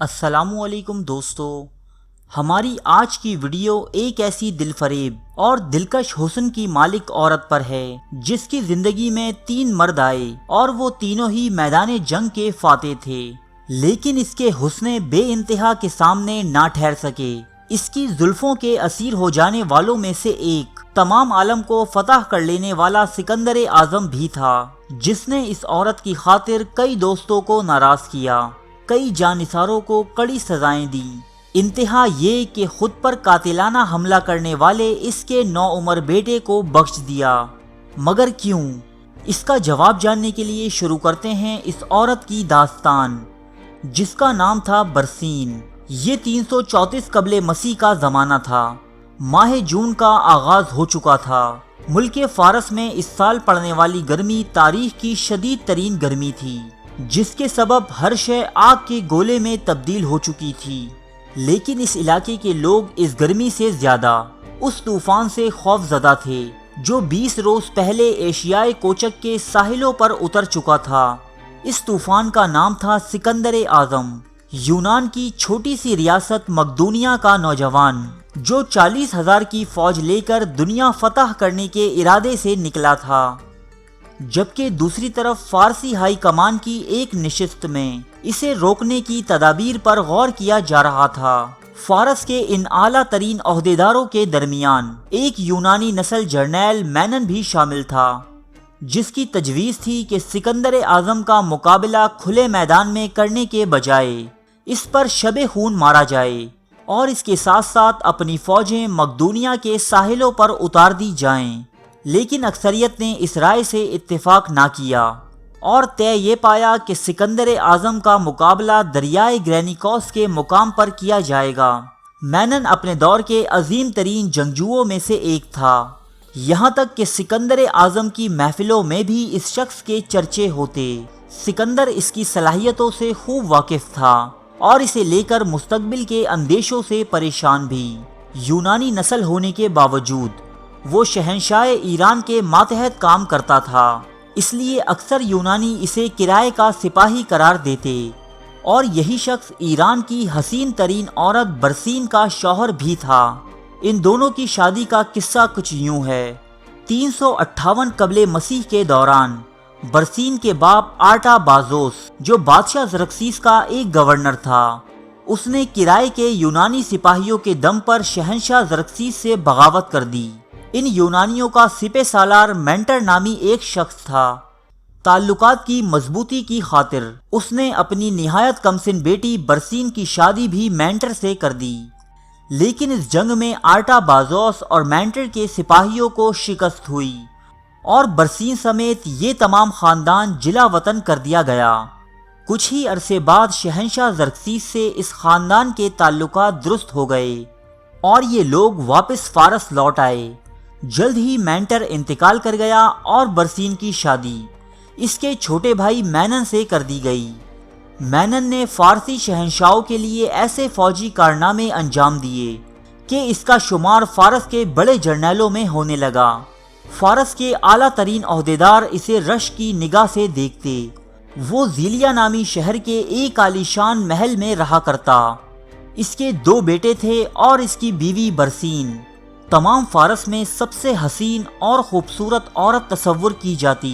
السلام علیکم دوستو، ہماری آج کی ویڈیو ایک ایسی دل فریب اور دلکش حسن کی مالک عورت پر ہے جس کی زندگی میں 3 مرد آئے اور وہ تینوں ہی میدان جنگ کے فاتح تھے، لیکن اس کے حسن بے انتہا کے سامنے نہ ٹھہر سکے۔ اس کی زلفوں کے اسیر ہو جانے والوں میں سے ایک تمام عالم کو فتح کر لینے والا سکندر اعظم بھی تھا، جس نے اس عورت کی خاطر کئی دوستوں کو ناراض کیا، کئی جانثاروں کو کڑی سزائیں دی۔ انتہا یہ کہ خود پر قاتلانہ حملہ کرنے والے اس کے نوعمر بیٹے کو بخش دیا۔ مگر کیوں؟ اس کا جواب جاننے کے لیے شروع کرتے ہیں اس عورت کی داستان، جس کا نام تھا برسین۔ یہ 334 قبل مسیح کا زمانہ تھا۔ ماہ جون کا آغاز ہو چکا تھا۔ ملک فارس میں اس سال پڑنے والی گرمی تاریخ کی شدید ترین گرمی تھی، جس کے سبب ہر شے آگ کے گولے میں تبدیل ہو چکی تھی۔ لیکن اس علاقے کے لوگ اس گرمی سے زیادہ اس طوفان سے خوف زدہ تھے جو 20 روز پہلے ایشیائے کوچک کے ساحلوں پر اتر چکا تھا۔ اس طوفان کا نام تھا سکندر اعظم، یونان کی چھوٹی سی ریاست مقدونیہ کا نوجوان جو 40,000 کی فوج لے کر دنیا فتح کرنے کے ارادے سے نکلا تھا، جبکہ دوسری طرف فارسی ہائی کمان کی ایک نشست میں اسے روکنے کی تدابیر پر غور کیا جا رہا تھا۔ فارس کے ان اعلیٰ ترین عہدیداروں کے درمیان ایک یونانی نسل جرنیل مینن بھی شامل تھا، جس کی تجویز تھی کہ سکندر اعظم کا مقابلہ کھلے میدان میں کرنے کے بجائے اس پر شب خون مارا جائے اور اس کے ساتھ ساتھ اپنی فوجیں مقدونیہ کے ساحلوں پر اتار دی جائیں۔ لیکن اکثریت نے اس رائے سے اتفاق نہ کیا اور طے یہ پایا کہ سکندر اعظم کا مقابلہ دریائے گرینیکوس کے مقام پر کیا جائے گا۔ مینن اپنے دور کے عظیم ترین جنگجوؤں میں سے ایک تھا، یہاں تک کہ سکندر اعظم کی محفلوں میں بھی اس شخص کے چرچے ہوتے۔ سکندر اس کی صلاحیتوں سے خوب واقف تھا اور اسے لے کر مستقبل کے اندیشوں سے پریشان بھی۔ یونانی نسل ہونے کے باوجود وہ شہنشاہ ایران کے ماتحت کام کرتا تھا، اس لیے اکثر یونانی اسے کرائے کا سپاہی قرار دیتے، اور یہی شخص ایران کی حسین ترین عورت برسین کا شوہر بھی تھا۔ ان دونوں کی شادی کا قصہ کچھ یوں ہے۔ 358 قبل مسیح کے دوران برسین کے باپ آرٹا بازوس، جو بادشاہ زرکسیس کا ایک گورنر تھا، اس نے کرائے کے یونانی سپاہیوں کے دم پر شہنشاہ زرکسیس سے بغاوت کر دی۔ ان یونانیوں کا سپہ سالار مینٹر نامی ایک شخص تھا۔ تعلقات کی مضبوطی کی خاطر اس نے اپنی نہایت کمسن بیٹی برسین کی شادی بھی مینٹر سے کر دی، لیکن اس جنگ میں آرٹا بازوس اور مینٹر کے سپاہیوں کو شکست ہوئی اور برسین سمیت یہ تمام خاندان جلا وطن کر دیا گیا۔ کچھ ہی عرصے بعد شہنشاہ زرکسیس سے اس خاندان کے تعلقات درست ہو گئے اور یہ لوگ واپس فارس لوٹ آئے۔ جلد ہی مینٹر انتقال کر گیا اور برسین کی شادی اس کے چھوٹے بھائی مینن سے کر دی گئی۔ مینن نے فارسی شہنشاہوں کے لیے ایسے فوجی کارنامے انجام دیے کہ اس کا شمار فارس کے بڑے جرنیلوں میں ہونے لگا۔ فارس کے اعلیٰ ترین عہدیدار اسے رش کی نگاہ سے دیکھتے۔ وہ زیلیا نامی شہر کے ایک عالیشان محل میں رہا کرتا۔ اس کے 2 بیٹے تھے اور اس کی بیوی برسین تمام فارس میں سب سے حسین اور خوبصورت عورت تصور کی جاتی۔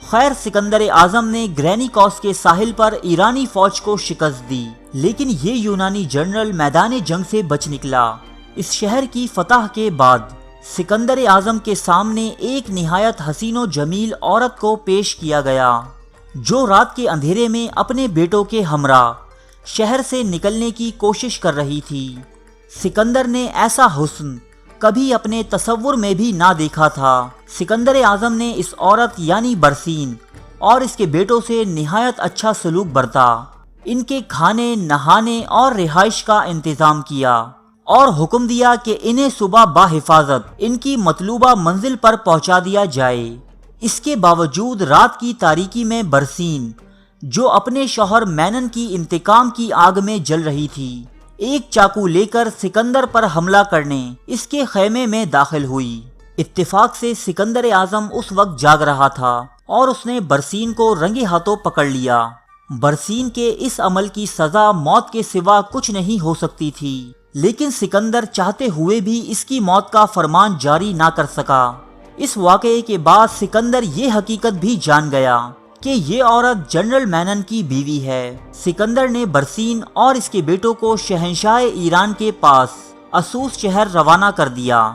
خیر، سکندر اعظم نے گرینیکوس کے ساحل پر ایرانی فوج کو شکست دی، لیکن یہ یونانی جنرل میدان جنگ سے بچ نکلا۔ اس شہر کی فتح کے بعد سکندر اعظم کے سامنے ایک نہایت حسین و جمیل عورت کو پیش کیا گیا، جو رات کے اندھیرے میں اپنے بیٹوں کے ہمراہ شہر سے نکلنے کی کوشش کر رہی تھی۔ سکندر نے ایسا حسن کبھی اپنے تصور میں بھی نہ دیکھا تھا۔ سکندر اعظم نے اس عورت یعنی برسین اور اس کے بیٹوں سے نہایت اچھا سلوک برتا، ان کے کھانے، نہانے اور رہائش کا انتظام کیا اور حکم دیا کہ انہیں صبح بحفاظت ان کی مطلوبہ منزل پر پہنچا دیا جائے۔ اس کے باوجود رات کی تاریکی میں برسین، جو اپنے شوہر مینن کی انتقام کی آگ میں جل رہی تھی، ایک چاقو لے کر سکندر پر حملہ کرنے اس کے خیمے میں داخل ہوئی۔ اتفاق سے سکندر اعظم اس وقت جاگ رہا تھا اور اس نے برسین کو رنگے ہاتھوں پکڑ لیا۔ برسین کے اس عمل کی سزا موت کے سوا کچھ نہیں ہو سکتی تھی، لیکن سکندر چاہتے ہوئے بھی اس کی موت کا فرمان جاری نہ کر سکا۔ اس واقعے کے بعد سکندر یہ حقیقت بھی جان گیا کہ یہ عورت جنرل مینن کی بیوی ہے۔ سکندر نے برسین اور اس کے بیٹوں کو شہنشاہ ایران کے پاس اسوس شہر روانہ کر دیا،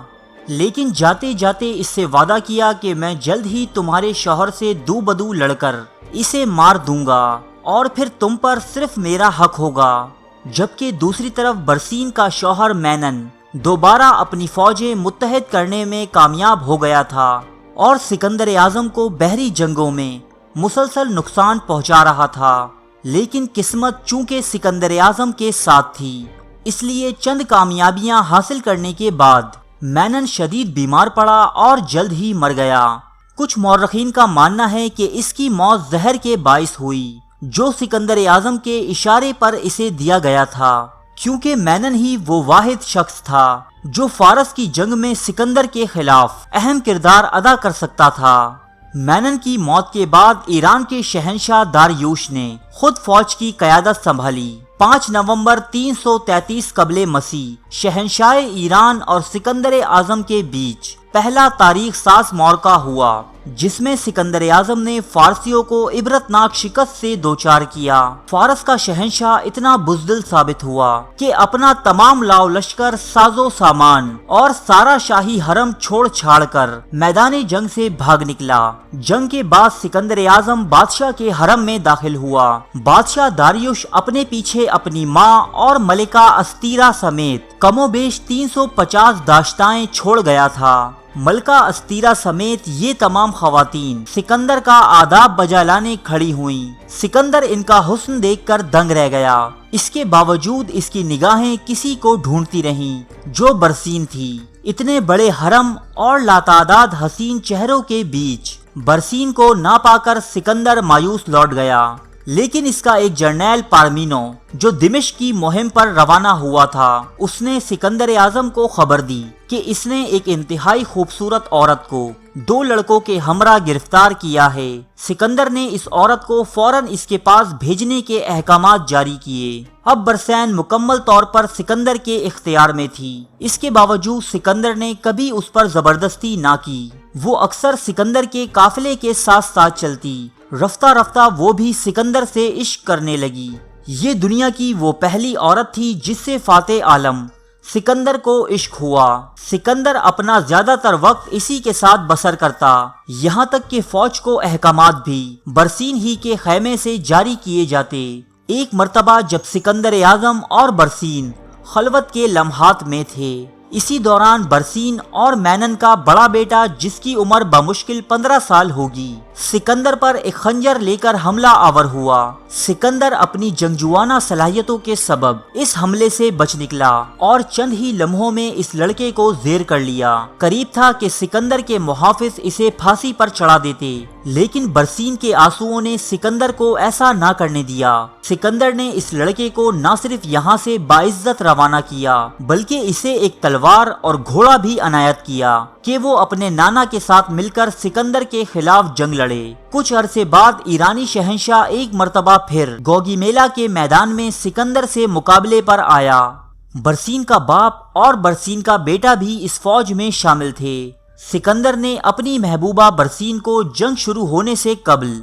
لیکن جاتے جاتے اس سے وعدہ کیا کہ میں جلد ہی تمہارے شوہر سے دو بدو لڑ کر اسے مار دوں گا اور پھر تم پر صرف میرا حق ہوگا۔ جبکہ دوسری طرف برسین کا شوہر مینن دوبارہ اپنی فوجیں متحد کرنے میں کامیاب ہو گیا تھا اور سکندر اعظم کو بحری جنگوں میں مسلسل نقصان پہنچا رہا تھا، لیکن قسمت چونکہ سکندر اعظم کے ساتھ تھی، اس لیے چند کامیابیاں حاصل کرنے کے بعد مینن شدید بیمار پڑا اور جلد ہی مر گیا۔ کچھ مورخین کا ماننا ہے کہ اس کی موت زہر کے باعث ہوئی جو سکندر اعظم کے اشارے پر اسے دیا گیا تھا، کیونکہ مینن ہی وہ واحد شخص تھا جو فارس کی جنگ میں سکندر کے خلاف اہم کردار ادا کر سکتا تھا۔ مینن کی موت کے بعد ایران کے شہنشاہ داریوش نے خود فوج کی قیادت سنبھالی۔ 5 نومبر 333 قبل مسیح شہنشاہ ایران اور سکندر اعظم کے بیچ پہلا تاریخ ساز معرکہ ہوا، جس میں سکندر اعظم نے فارسیوں کو عبرتناک شکست سے دوچار کیا۔ فارس کا شہنشاہ اتنا بزدل ثابت ہوا کہ اپنا تمام لاؤ لشکر، ساز و سامان اور سارا شاہی حرم چھوڑ چھاڑ کر میدان جنگ سے بھاگ نکلا۔ جنگ کے بعد سکندر اعظم بادشاہ کے حرم میں داخل ہوا۔ بادشاہ داریوش اپنے پیچھے اپنی ماں اور ملکہ استیرا سمیت کم و بیش 350 داشتائیں چھوڑ گیا تھا۔ ملکہ استیرا سمیت یہ تمام خواتین سکندر کا آداب بجا لانے کھڑی ہوئیں۔ سکندر ان کا حسن دیکھ کر دنگ رہ گیا۔ اس کے باوجود اس کی نگاہیں کسی کو ڈھونڈتی رہیں جو برسین تھی۔ اتنے بڑے حرم اور لاتعداد حسین چہروں کے بیچ برسین کو نہ پا کر سکندر مایوس لوٹ گیا، لیکن اس کا ایک جرنیل پارمینو جو دمشق کی مہم پر روانہ ہوا تھا، اس نے سکندر اعظم کو خبر دی کہ اس نے ایک انتہائی خوبصورت عورت کو 2 لڑکوں کے ہمراہ گرفتار کیا ہے۔ سکندر نے اس عورت کو فوراً اس کے پاس بھیجنے کے احکامات جاری کیے۔ اب برسین مکمل طور پر سکندر کے اختیار میں تھی۔ اس کے باوجود سکندر نے کبھی اس پر زبردستی نہ کی۔ وہ اکثر سکندر کے قافلے کے ساتھ ساتھ چلتی۔ رفتہ رفتہ وہ بھی سکندر سے عشق کرنے لگی۔ یہ دنیا کی وہ پہلی عورت تھی جس سے فاتح عالم سکندر کو عشق ہوا۔ سکندر اپنا زیادہ تر وقت اسی کے ساتھ بسر کرتا، یہاں تک کہ فوج کو احکامات بھی برسین ہی کے خیمے سے جاری کیے جاتے۔ ایک مرتبہ جب سکندر اعظم اور برسین خلوت کے لمحات میں تھے، اسی دوران برسین اور مینن کا بڑا بیٹا جس کی عمر بمشکل 15 سال ہوگی، سکندر پر ایک خنجر لے کر حملہ آور ہوا۔ سکندر اپنی جنگجوانہ صلاحیتوں کے سبب اس حملے سے بچ نکلا اور چند ہی لمحوں میں اس لڑکے کو زیر کر لیا۔ قریب تھا کہ سکندر کے محافظ اسے پھانسی پر چڑھا دیتے، لیکن برسین کے آنسوؤں نے سکندر کو ایسا نہ کرنے دیا۔ سکندر نے اس لڑکے کو نہ صرف یہاں سے باعزت روانہ کیا، بلکہ اسے ایک تلوار اور گھوڑا بھی عنایت کیا کہ وہ اپنے نانا کے ساتھ مل کر سکندر کے خلاف جنگ لڑے۔ کچھ عرصے بعد ایرانی شہنشاہ ایک مرتبہ پھر گوگی میلہ کے میدان میں سکندر سے مقابلے پر آیا۔ برسین کا باپ اور برسین کا بیٹا بھی اس فوج میں شامل تھے۔ سکندر نے اپنی محبوبہ برسین کو جنگ شروع ہونے سے قبل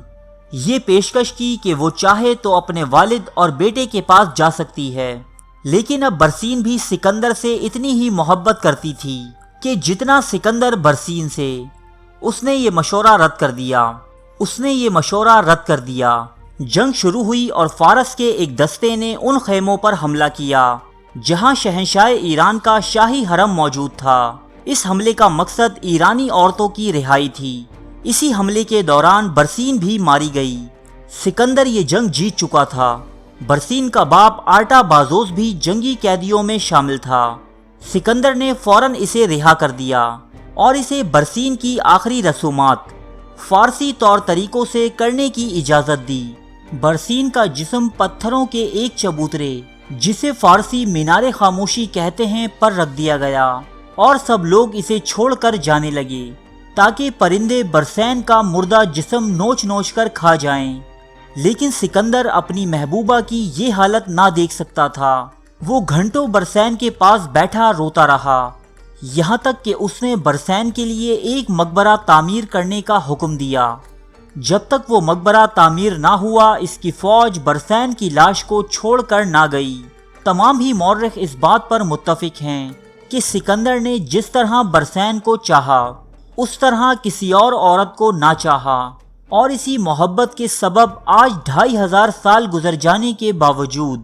یہ پیشکش کی کہ وہ چاہے تو اپنے والد اور بیٹے کے پاس جا سکتی ہے، لیکن اب برسین بھی سکندر سے اتنی ہی محبت کرتی تھی کہ جتنا سکندر برسین سے۔ اس نے یہ مشورہ رد کر دیا۔ جنگ شروع ہوئی اور فارس کے ایک دستے نے ان خیموں پر حملہ کیا جہاں شہنشاہ ایران کا شاہی حرم موجود تھا۔ اس حملے کا مقصد ایرانی عورتوں کی رہائی تھی۔ اسی حملے کے دوران برسین بھی ماری گئی۔ سکندر یہ جنگ جیت چکا تھا۔ برسین کا باپ آرٹا بازوس بھی جنگی قیدیوں میں شامل تھا۔ سکندر نے فوراً اسے رہا کر دیا اور اسے برسین کی آخری رسومات فارسی طور طریقوں سے کرنے کی اجازت دی۔ برسین کا جسم پتھروں کے ایک چبوترے، جسے فارسی مینار خاموشی کہتے ہیں، پر رکھ دیا گیا اور سب لوگ اسے چھوڑ کر جانے لگے تاکہ پرندے برسین کا مردہ جسم نوچ نوچ کر کھا جائیں۔ لیکن سکندر اپنی محبوبہ کی یہ حالت نہ دیکھ سکتا تھا۔ وہ گھنٹوں برسین کے پاس بیٹھا روتا رہا، یہاں تک کہ اس نے برسین کے لیے ایک مقبرہ تعمیر کرنے کا حکم دیا۔ جب تک وہ مقبرہ تعمیر نہ ہوا اس کی فوج برسین کی لاش کو چھوڑ کر نہ گئی۔ تمام ہی مورخ اس بات پر متفق ہیں کہ سکندر نے جس طرح برسین کو چاہا اس طرح کسی اور عورت کو نہ چاہا، اور اسی محبت کے سبب آج 2500 سال گزر جانے کے باوجود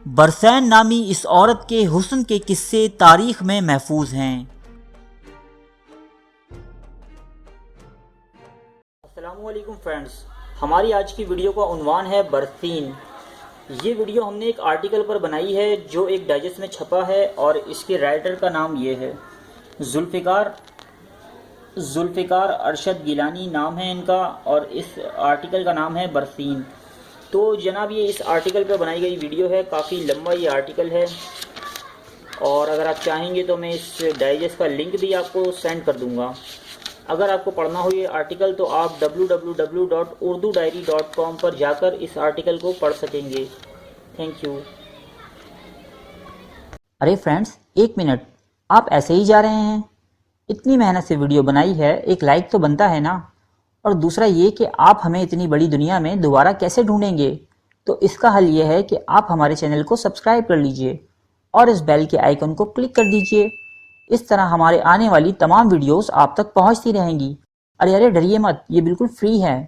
برسین نامی اس عورت کے حسن کے قصے تاریخ میں محفوظ ہیں۔ السلام علیکم فرینڈز، ہماری آج کی ویڈیو کا عنوان ہے برسین۔ یہ ویڈیو ہم نے ایک آرٹیکل پر بنائی ہے جو ایک ڈائجسٹ میں چھپا ہے، اور اس کے رائٹر کا نام یہ ہے ذوالفقار ارشد گیلانی نام ہے ان کا، اور اس آرٹیکل کا نام ہے برسین۔ تو جناب یہ اس آرٹیکل پہ بنائی گئی ویڈیو ہے، کافی لمبا یہ آرٹیکل ہے، اور اگر آپ چاہیں گے تو میں اس ڈائجسٹ کا لنک بھی آپ کو سینڈ کر دوں گا۔ اگر آپ کو پڑھنا ہو یہ آرٹیکل تو آپ www.urdudairy.com پر جا کر اس آرٹیکل کو پڑھ سکیں گے۔ Thank you. ارے فرینڈز، ایک منٹ، آپ ایسے ہی جا رہے ہیں؟ اتنی محنت سے ویڈیو بنائی ہے، ایک لائک تو بنتا ہے نا؟ اور دوسرا یہ کہ آپ ہمیں اتنی بڑی دنیا میں دوبارہ کیسے ڈھونڈیں گے؟ تو اس کا حل یہ ہے کہ آپ ہمارے چینل کو سبسکرائب کر لیجئے اور اس بیل کے آئیکن کو کلک کر دیجئے۔ اس طرح ہمارے آنے والی تمام ویڈیوز آپ تک پہنچتی رہیں گی۔ ارے ڈریے مت، یہ بالکل فری ہے۔